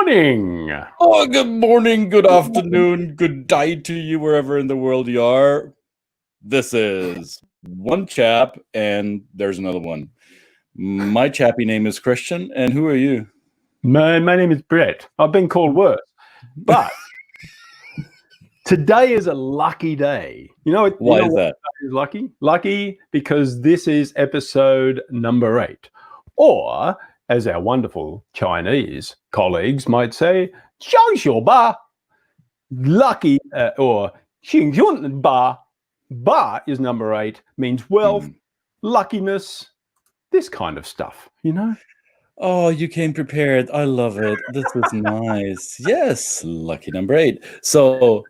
morning. Oh, good morning, good afternoon, good day to you wherever in the world you are. This is one chap, and there's another one. My chappy name is Christian, and who are you? My name is Brett. I've been called worse, but today is a lucky day. Why is that? Is lucky? Lucky because this is episode number 8, or as our wonderful Chinese colleagues might say, 小小吧. Lucky or 幸运吧. Ba is number 8, means wealth, luckiness, this kind of stuff, Oh, you came prepared. I love it. This is nice. Yes, lucky number 8. So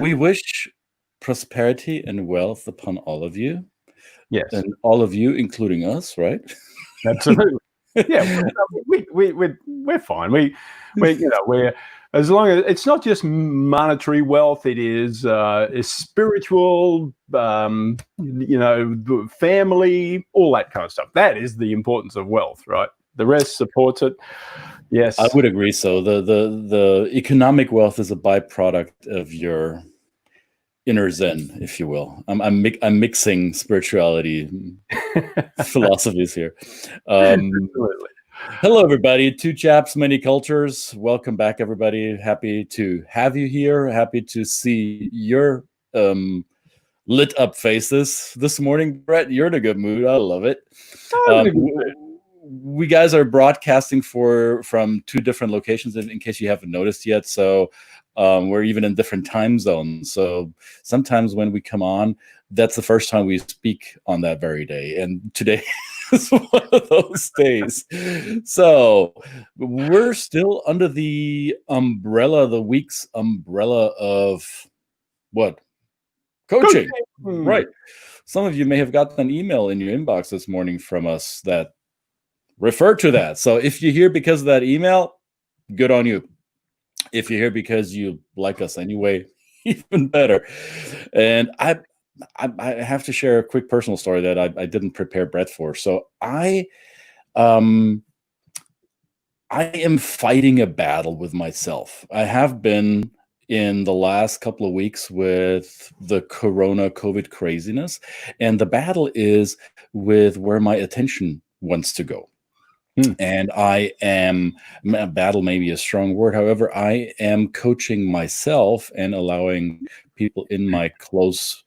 we wish prosperity and wealth upon all of you. Yes. And all of you, including us, right? Absolutely. Yeah, we're fine. We're as long as it's not just monetary wealth, it is spiritual, family, all that kind of stuff. That is the importance of wealth, right? The rest supports it. Yes, I would agree. So the economic wealth is a byproduct of your inner Zen, if you will. I'm mixing spirituality philosophies here. Absolutely. Hello, everybody. Two Chaps, Many Cultures. Welcome back, everybody. Happy to have you here. Happy to see your lit up faces this morning. Brett, you're in a good mood. I love it. We guys are broadcasting from 2 different locations in case you haven't noticed yet. So we're even in different time zones. So sometimes when we come on, that's the first time we speak on that very day. And today is one of those days. So we're still under the week's umbrella of what? Coaching. Right. Some of you may have gotten an email in your inbox this morning from us that refer to that. So if you're here because of that email, good on you. If you're here because you like us anyway, even better. And I have to share a quick personal story that I didn't prepare Brett for. So I am fighting a battle with myself. I have been in the last couple of weeks with the COVID craziness, and the battle is with where my attention wants to go. And battle may be a strong word. However, I am coaching myself and allowing people in my close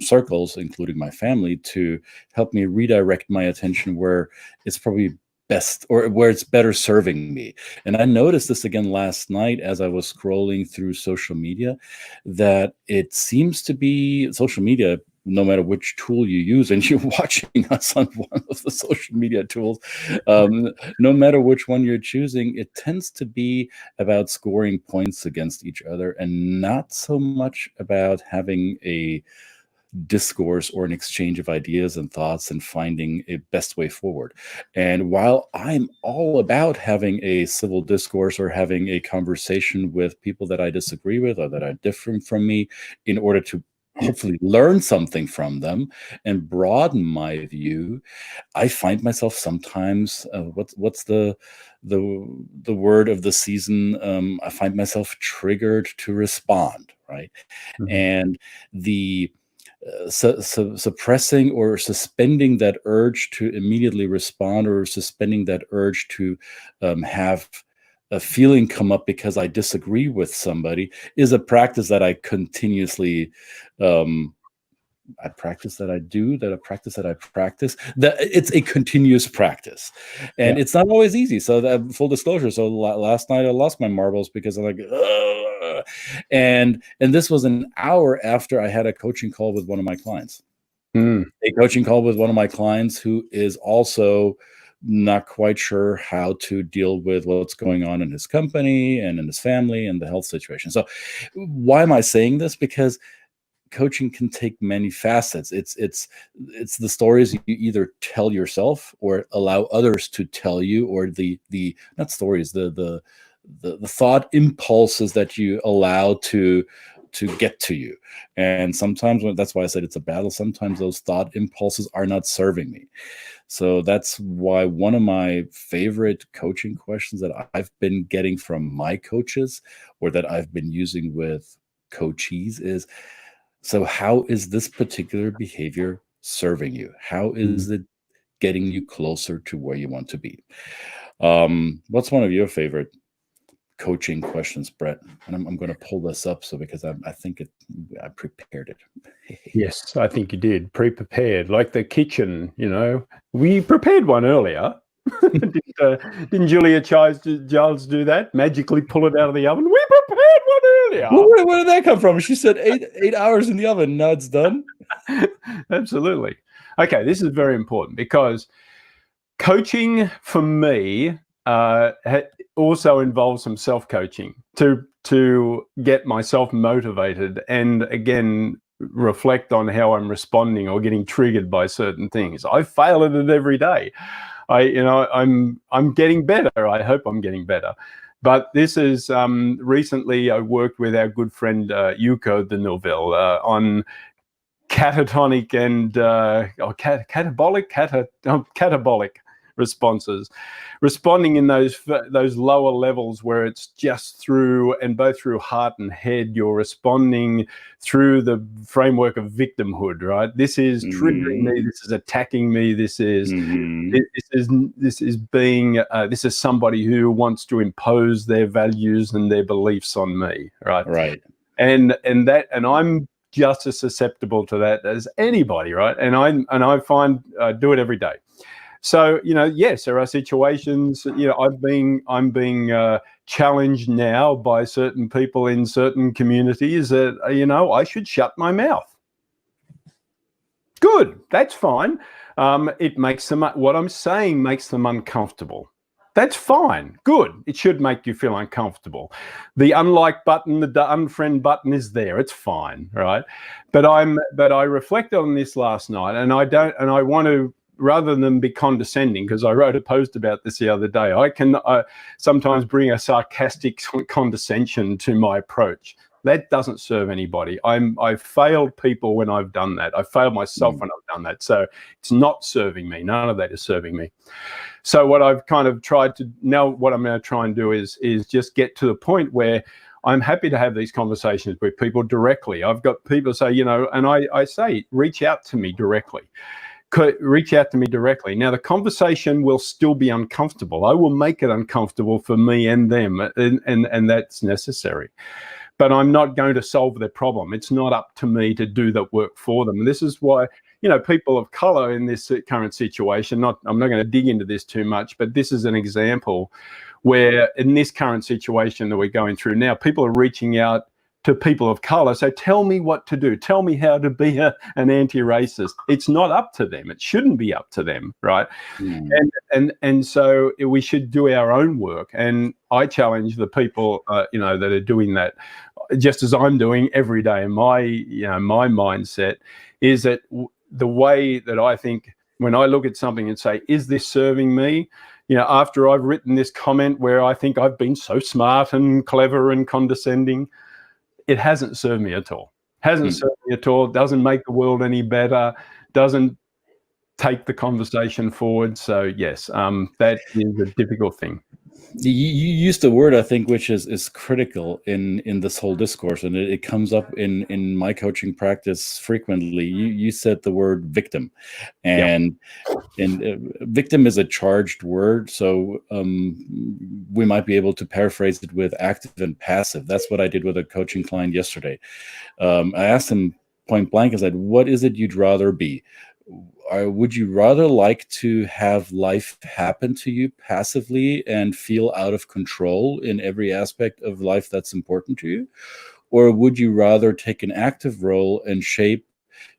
circles, including my family, to help me redirect my attention where it's probably best or where it's better serving me. And I noticed this again last night as I was scrolling through social media, that it seems to be social media, no matter which tool you use, and you're watching us on one of the social media tools, no matter which one you're choosing, it tends to be about scoring points against each other and not so much about having a discourse or an exchange of ideas and thoughts and finding a best way forward. And while I'm all about having a civil discourse or having a conversation with people that I disagree with or that are different from me in order to hopefully learn something from them and broaden my view, I find myself sometimes what's the word of the season? I find myself triggered to respond, right? And the suppressing or suspending that urge to immediately respond, or suspending that urge to have a feeling come up because I disagree with somebody, is a practice that I continuously practice, that it's a continuous practice, and it's not always easy. So that, full disclosure, so last night I lost my marbles because I'm like, ugh. And this was an hour after I had a coaching call with one of my clients. A coaching call with one of my clients who is also not quite sure how to deal with what's going on in his company and in his family and the health situation. So why am I saying this? Because coaching can take many facets. It's the stories you either tell yourself or allow others to tell you, or the not stories, the thought impulses that you allow to to get to you. And sometimes, that's why I said it's a battle, sometimes those thought impulses are not serving me. So that's why one of my favorite coaching questions that I've been getting from my coaches, or that I've been using with coachees, is, so how is this particular behavior serving you? How is it getting you closer to where you want to be? What's one of your favorite coaching questions, Brett? And I'm going to pull this up because I think I prepared it. Yes, I think you did. Pre-prepared, like the kitchen. We prepared one earlier. Didn't Julia Giles do that? Magically pull it out of the oven. We prepared one earlier. Well, where did that come from? She said 8 hours in the oven. Now it's done. Absolutely. Okay, this is very important, because coaching for me also involves some self-coaching to get myself motivated, and again reflect on how I'm responding or getting triggered by certain things. I fail at it every day. I'm getting better. I hope I'm getting better. But this is recently I worked with our good friend Yuko de Neuville on catatonic and catabolic responses, responding in those lower levels where it's just through heart and head. You're responding through the framework of victimhood, right? This is triggering me. This is attacking me. This is this is somebody who wants to impose their values and their beliefs on me, right? Right. And I'm just as susceptible to that as anybody, right? And I find I do it every day. So, yes, there are situations, I'm being challenged now by certain people in certain communities that, I should shut my mouth. Good, that's fine. It makes them, what I'm saying makes them uncomfortable. That's fine, good. It should make you feel uncomfortable. The unlike button, the unfriend button is there. It's fine, right? But I reflected on this last night, and I want to, rather than be condescending, because I wrote a post about this the other day, I can sometimes bring a sarcastic condescension to my approach. That doesn't serve anybody. I've failed people when I've done that. I've failed myself when I've done that. So it's not serving me. None of that is serving me. So what I've kind of tried to, now what I'm going to try and do is just get to the point where I'm happy to have these conversations with people directly. I've got people say, and I say, reach out to me directly. Reach out to me directly. Now, the conversation will still be uncomfortable. I will make it uncomfortable for me and them, and that's necessary. But I'm not going to solve their problem. It's not up to me to do that work for them. And this is why, people of color in this current situation, I'm not going to dig into this too much, but this is an example where in this current situation that we're going through now, people are reaching out to people of color. So tell me what to do. Tell me how to be an anti-racist. It's not up to them. It shouldn't be up to them, right? And so we should do our own work. And I challenge the people, that are doing that, just as I'm doing every day. And my mindset is that the way that I think, when I look at something and say, is this serving me? After I've written this comment where I think I've been so smart and clever and condescending, it hasn't served me at all. Served me at all. Doesn't make the world any better. Doesn't take the conversation forward. So yes, that is a difficult thing. You used a word, I think, which is critical in this whole discourse, and it comes up in my coaching practice frequently. You said the word victim, and victim is a charged word, so we might be able to paraphrase it with active and passive. That's what I did with a coaching client yesterday. I asked him point blank, I said, what is it you'd rather be? Would you rather like to have life happen to you passively and feel out of control in every aspect of life that's important to you? Or would you rather take an active role and shape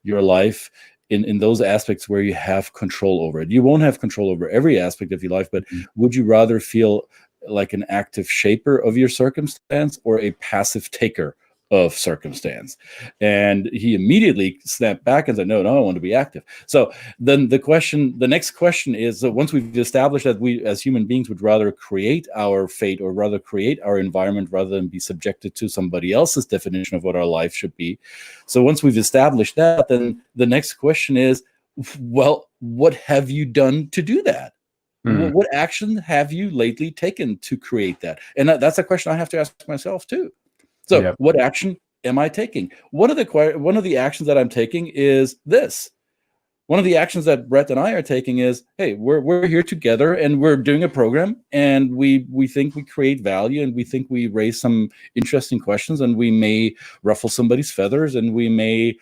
your life in those aspects where you have control over it? You won't have control over every aspect of your life, but would you rather feel like an active shaper of your circumstance or a passive taker of circumstance. And he immediately snapped back and said, no, I want to be active. So then the next question is, once we've established that we as human beings would rather create our fate or rather create our environment rather than be subjected to somebody else's definition of what our life should be. So once we've established that, then the next question is, well, what have you done to do that? What action have you lately taken to create that? And that's a question I have to ask myself too. So what action am I taking? One of the actions that I'm taking is this. One of the actions that Brett and I are taking is, hey, we're here together and we're doing a program, and we think we create value, and we think we raise some interesting questions, and we may ruffle somebody's feathers, and we may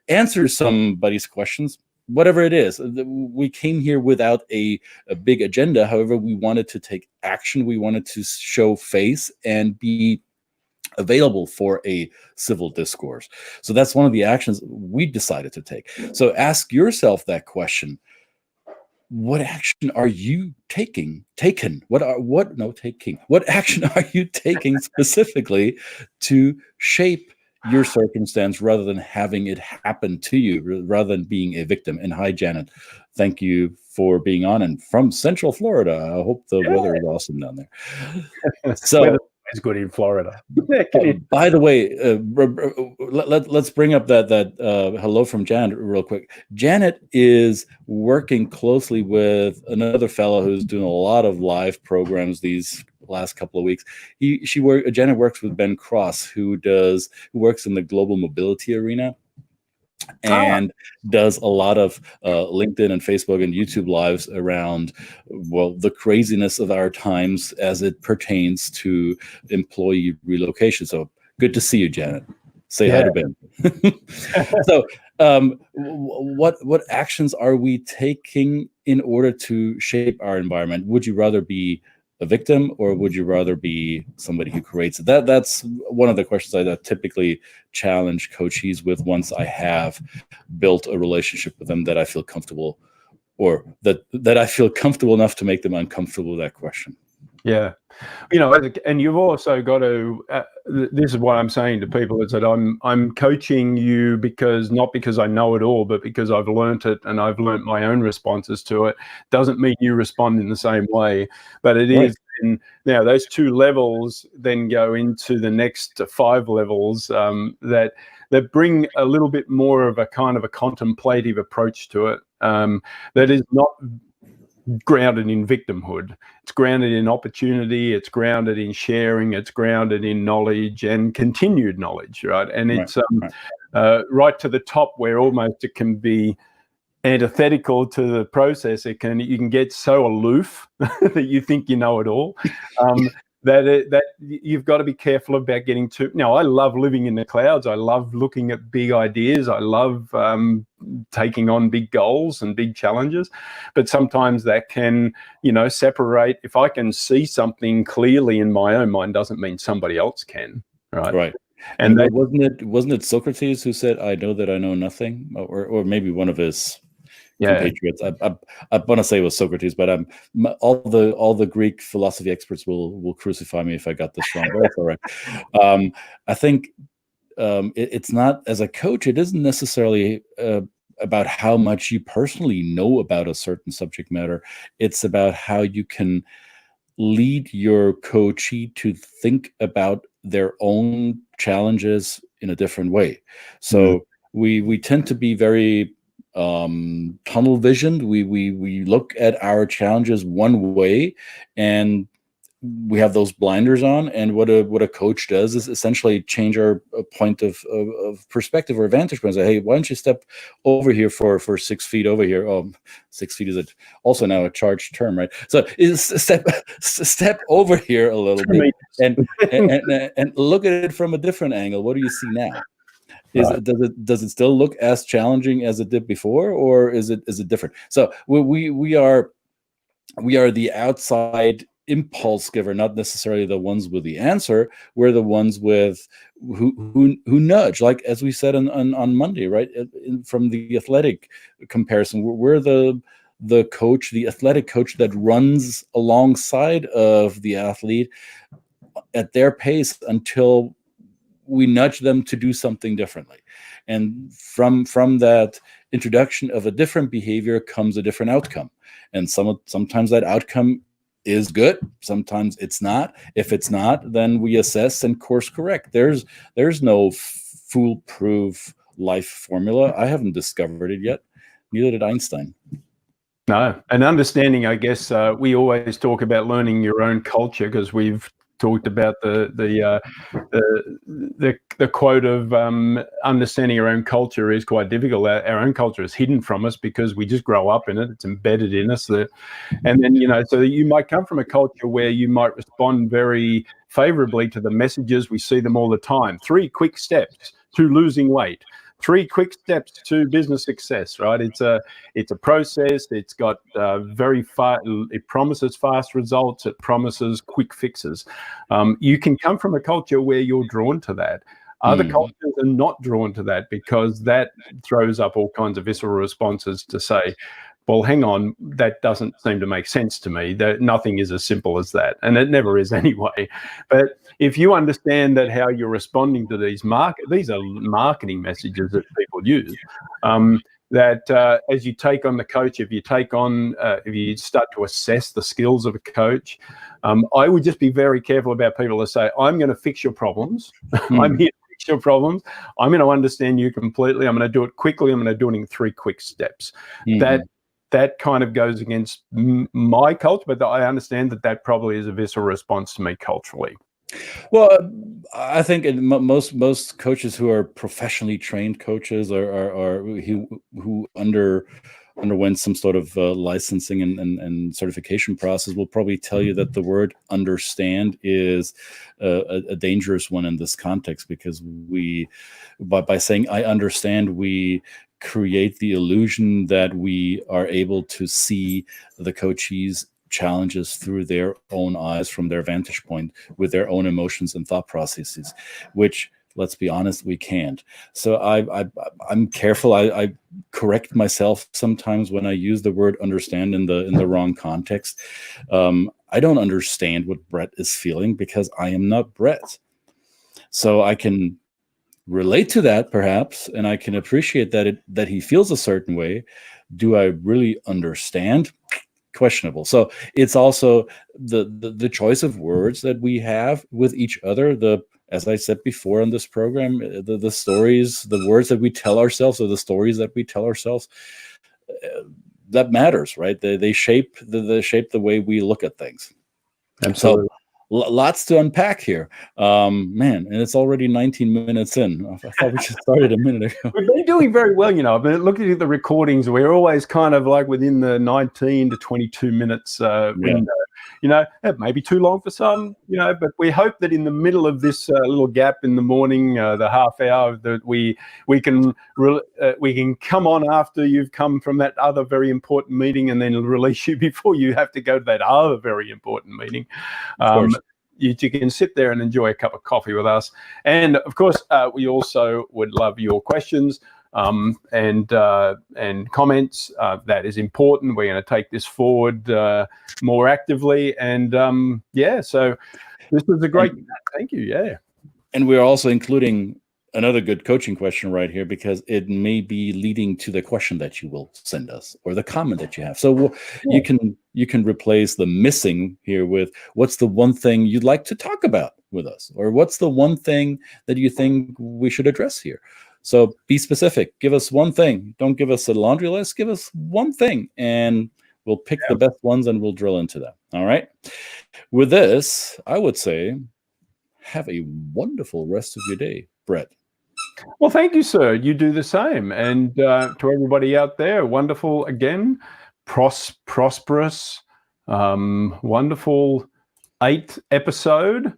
answer somebody's questions, whatever it is. We came here without a big agenda. However, we wanted to take action. We wanted to show face and be available for a civil discourse. So that's one of the actions we decided to take. So ask yourself that question. What action are you taking? What action are you taking specifically to shape your circumstance rather than having it happen to you, rather than being a victim? And hi, Janet. Thank you for being on, and from Central Florida. I hope the weather is awesome down there. So it's good in Florida. By the way, let's bring up that hello from Janet real quick. Janet is working closely with another fellow who's doing a lot of live programs these last couple of weeks. Janet works with Ben Cross, who works in the global mobility arena, and does a lot of LinkedIn and Facebook and YouTube lives around, well, the craziness of our times as it pertains to employee relocation. So good to see you, Janet. Say hi to Ben. So what actions are we taking in order to shape our environment? Would you rather be a victim, or would you rather be somebody who creates it? That's one of the questions I typically challenge coachees with once I have built a relationship with them that I feel comfortable, or that I feel comfortable enough to make them uncomfortable with that question. Yeah. And you've also got to, this is what I'm saying to people, is that I'm coaching you not because I know it all, but because I've learnt it and I've learnt my own responses to it. Doesn't mean you respond in the same way, but it is. And now those 2 levels then go into the next 5 levels that bring a little bit more of a kind of a contemplative approach to it. That is not grounded in victimhood. It's grounded in opportunity. It's grounded in sharing. It's grounded in knowledge and continued knowledge, right? And it's right to the top, where almost it can be antithetical to the process. You can get so aloof that you think you know it all. That you've got to be careful about getting too. Now, I love living in the clouds. I love looking at big ideas. I love taking on big goals and big challenges. But sometimes that can, separate. If I can see something clearly in my own mind, doesn't mean somebody else can. Right. Right. And wasn't it Socrates who said, "I know that I know nothing," or maybe one of his compatriots. I want to say it was Socrates, but all the Greek philosophy experts will crucify me if I got this wrong. But that's all right. I think it's not, as a coach, it isn't necessarily about how much you personally know about a certain subject matter. It's about how you can lead your coachee to think about their own challenges in a different way. So we tend to be very tunnel visioned. We look at our challenges one way, and we have those blinders on. And what a coach does is essentially change our point of perspective or vantage point. Say, hey, why don't you step over here for 6 feet over here? 6 feet is also now a charged term, right? So step over here a little bit and look at it from a different angle. What do you see now? Does it still look as challenging as it did before, or is it different? So we are the outside impulse giver, not necessarily the ones with the answer. We're the ones who nudge, like as we said on Monday, right? From the athletic comparison, we're the coach, the athletic coach that runs alongside of the athlete at their pace until we nudge them to do something differently. And from that introduction of a different behavior comes a different outcome. And sometimes that outcome is good, sometimes it's not. If it's not, then we assess and course correct. There's no foolproof life formula. I haven't discovered it yet. Neither did Einstein. No, and understanding, I guess, we always talk about learning your own culture, because we've talked about the quote of understanding our own culture is quite difficult. Our own culture is hidden from us because we just grow up in it. It's embedded in us. And then, so you might come from a culture where you might respond very favorably to the messages. We see them all the time. 3 quick steps to losing weight. 3 quick steps to business success, right? It's a process. It's got it promises fast results. It promises quick fixes. You can come from a culture where you're drawn to that. Other cultures are not drawn to that, because that throws up all kinds of visceral responses to say, well, hang on, that doesn't seem to make sense to me. That nothing is as simple as that, and it never is anyway. But if you understand that how you're responding to these are marketing messages that people use, that as you take on the coach, if you start to assess the skills of a coach, I would just be very careful about people that say, I'm going to fix your problems. I'm here to fix your problems. I'm going to understand you completely. I'm going to do it quickly. I'm going to do it in 3 quick steps. That kind of goes against my culture, but I understand that probably is a visceral response to me culturally. Well, I think most coaches who are professionally trained coaches or who underwent some sort of licensing and certification process will probably tell you that the word understand is a dangerous one in this context, because by saying I understand, we create the illusion that we are able to see the coachee's challenges through their own eyes, from their vantage point, with their own emotions and thought processes, which, let's be honest, we can't. So I'm careful. I correct myself sometimes when I use the word understand in the wrong context. I don't understand what Brett is feeling, because I am not Brett. So I can relate to that perhaps, and I can appreciate that he feels a certain way. Do I really understand? Questionable. So it's also the choice of words that we have with each other. As I said before on this program, the stories, the words that we tell ourselves, or the stories that we tell ourselves, that matters, right? They shape the way we look at things. Absolutely. So lots to unpack here, man, and it's already 19 minutes in. I thought we just started a minute ago. We've been doing very well, I've been looking at the recordings. We're always kind of like within the 19 to 22 minutes window. It may be too long for some, but we hope that in the middle of this little gap in the morning, the half hour, that we can come on after you've come from that other very important meeting, and then release you before you have to go to that other very important meeting. You can sit there and enjoy a cup of coffee with us. And of course, we also would love your questions and comments. That is important. We're going to take this forward more actively. And so this was a great, thank you. Yeah. And we're also including another good coaching question right here, because it may be leading to the question that you will send us, or the comment that you have. So you can replace the missing here with, what's the one thing you'd like to talk about with us, or what's the one thing that you think we should address here. So be specific. Give us one thing. Don't give us a laundry list. Give us one thing, and we'll pick the best ones and we'll drill into them. All right. With this, I would say, have a wonderful rest of your day, Brett. Well, thank you, sir. You do the same. And to everybody out there, wonderful again, prosperous, wonderful 8th episode.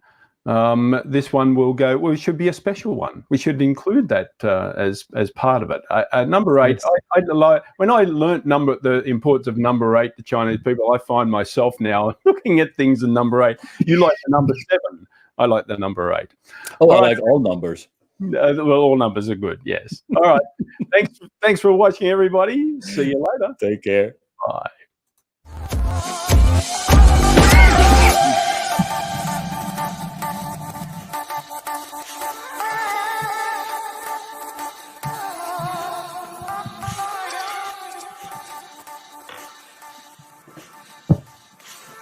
This one will go, well, it should be a special one. We should include that as part of it. Number 8, yes. When I learned the importance of number 8 to Chinese people, I find myself now looking at things in number 8. You like the number 7. I like the number 8. Oh, I like all numbers. Well, all numbers are good. Yes. All right. Thanks for watching, everybody. See you later. Take care. Bye.